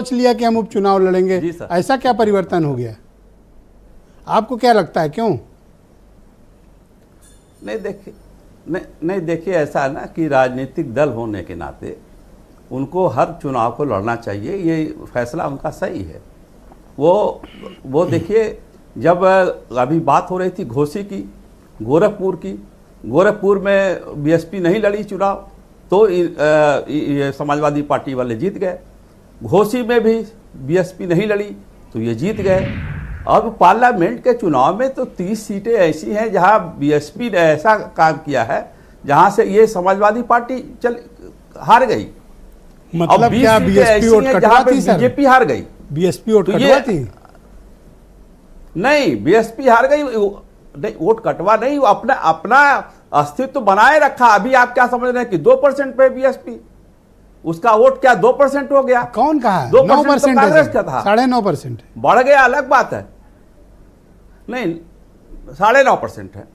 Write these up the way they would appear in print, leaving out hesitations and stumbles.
सोच लिया कि हम उपचुनाव लड़ेंगे, ऐसा क्या परिवर्तन हो गया? आपको क्या लगता है, क्यों? नहीं देखिए, ऐसा है ना कि राजनीतिक दल होने के नाते उनको हर चुनाव को लड़ना चाहिए, ये फैसला उनका सही है। वो देखिए, जब अभी बात हो रही थी घोसी की, गोरखपुर की, गोरखपुर में बीएसपी नहीं लड़ी चुनाव तो ये समाजवादी पार्टी वाले जीत गए। घोसी में भी बीएसपी नहीं लड़ी तो ये जीत गए। अब पार्लियामेंट के चुनाव में तो 30 सीटें ऐसी हैं जहां बीएसपी ने ऐसा काम किया है जहां से ये समाजवादी पार्टी हार गई। मतलब क्या बीएसपी वोट कटवाती सर? बीजेपी हार गई। बीएसपी वोट कटवाती? नहीं, बीएसपी हार गई नहीं, वोट कटवा नहीं, वो अपना अस्तित्व बनाए रखा। अभी आप क्या समझ रहे हैं कि 2% पे बीएसपी, उसका वोट क्या 2% हो गया? कौन कहा? 2% तो कांग्रेस का था, 9.5% बढ़ गया, अलग बात है। नहीं, 9.5% है,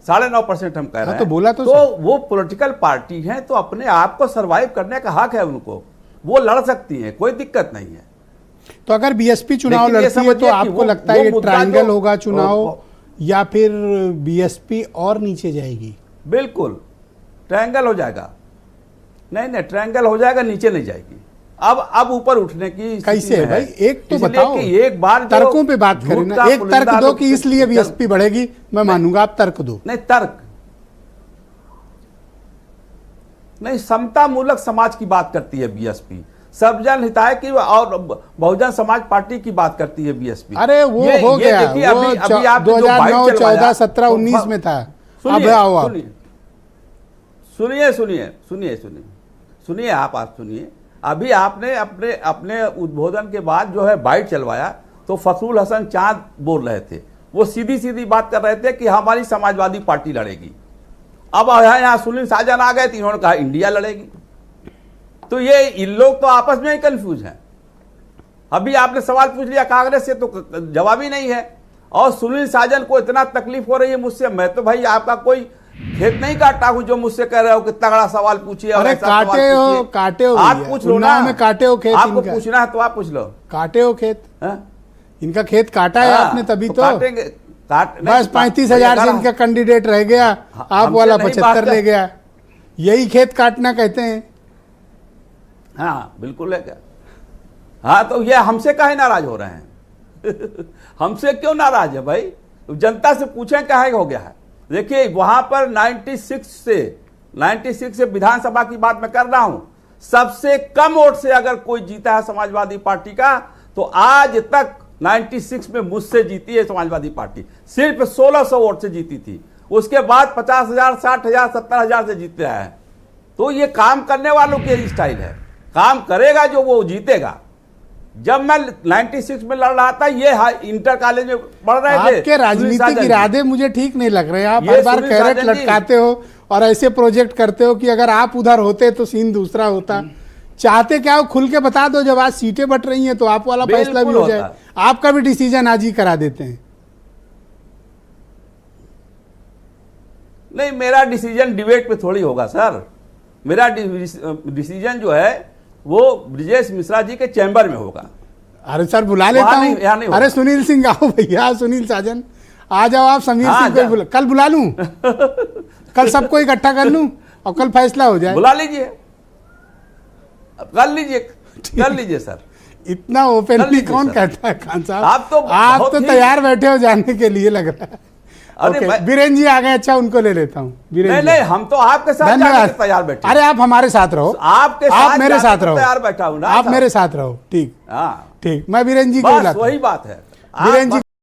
9.5% हम कह रहे हैं। तो बोला तो वो पॉलिटिकल पार्टी है तो अपने आप को सरवाइव करने का हक है उनको, वो लड़ सकती है, कोई दिक्कत नहीं है। तो अगर बीएसपी चुनाव लड़ती है तो आपको लगता है ये ट्रायंगल होगा चुनाव या फिर बीएसपी और नीचे जाएगी? बिल्कुल ट्रायंगल हो जाएगा। नहीं, ट्रायंगल हो जाएगा, नीचे नहीं जाएगी। अब ऊपर उठने की कैसे है भाई? एक तो बताओ, एक बार तर्कों पे बात करें ना। एक तर्क दो कि इसलिए बीएसपी बढ़ेगी, मैं मानूंगा। आप तर्क दो। नहीं, तर्क नहीं, समता मूलक समाज की बात करती है बीएसपी, सर्वजन हिताय की और बहुजन समाज पार्टी की बात करती है बीएसपी। अरे वो हो गया, वो 2009, 14, 17, 19 में था। अब आओ आप। सुनिए आप सुनिए। अभी आपने अपने उद्बोधन के बाद जो है बाइट चलवाया तो फखरुल हसन चांद बोल रहे थे, वो सीधी बात कर रहे थे कि हमारी समाजवादी पार्टी लड़ेगी। अब यहाँ सुनील साजन आ गए तो इन्होंने कहा इंडिया लड़ेगी। तो ये इन लोग तो आपस में ही कंफ्यूज हैं। अभी आपने सवाल पूछ लिया कांग्रेस से तो जवाब ही नहीं है। और सुनील साजन को इतना तकलीफ हो रही है मुझसे, मैं तो भाई आपका कोई खेत नहीं काटा हूं जो मुझसे कह रहे हो कि तगड़ा सवाल पूछिए। अरे काटे हो आप पूछ लो ना, में काटे हो खेत, आपको पूछना है तो आप पूछ लो। काटे हो खेत? इनका खेत काटा है आपने, तभी तो काटेंगे। बस 35,000 से इनका कैंडिडेट रह गया, आप वाला 75 ले गया। यही खेत काटना कहते हैं। हाँ बिल्कुल है क्या? हाँ, तो ये हमसे काहे नाराज हो रहे हैं? हमसे क्यों नाराज है भाई? जनता से पूछें काहे हो गया है। देखिए वहां पर 96 से विधानसभा की बात मैं कर रहा हूं, सबसे कम वोट से अगर कोई जीता है समाजवादी पार्टी का तो आज तक 96 में मुझसे जीती है समाजवादी पार्टी, सिर्फ 1600 वोट से जीती थी। उसके बाद 50,000, 60,000, 70,000 से जीत रहा है। तो ये काम करने वालों की स्टाइल है, काम करेगा जो वो जीतेगा। जब मैं 96 में लड़ रहा था, ये इंटर कॉलेज में पढ़ रहे थे। आपके राजनीतिक इरादे मुझे ठीक नहीं लग रहे। आप हर बार कैरेट लटकाते हो और ऐसे प्रोजेक्ट करते हो कि अगर आप उधर होते तो सीन दूसरा होता। चाहते क्या हो, खुल के बता दो। जब आज सीटें बट रही हैं तो आप वाला फैसला भी हो जाए, आपका भी डिसीजन आज ही करा देते हैं। नहीं, मेरा डिसीजन डिबेट पे थोड़ी होगा सर। मेरा डिसीजन जो है वो ब्रिजेश मिश्रा जी के चैम्बर में होगा। अरे सर बुला लेता हूँ। अरे सुनील सिंह आओ भैया, सुनील साजन आ जाओ। आप समीर सिंह को कल बुला लूं? कल सबको इकट्ठा कर लूं और कल फैसला हो जाए। बुला लीजिए, कर लीजिए सर। इतना ओपनली कौन कहता है खान साहब? आप तो तैयार बैठे हो जाने के लिए लग रहा है। अरे बीरेन जी आ गए, अच्छा उनको ले लेता हूँ। नहीं, हम तो आपके साथ जाने के तैयार बैठे। अरे आप हमारे साथ रहो, आप मेरे साथ रहो, तैयार बैठा हूँ ना, आप मेरे साथ रहो। ठीक, हाँ ठीक, मैं बीरेन जी को बुलाता हूं। वही बात है। बीरेन जी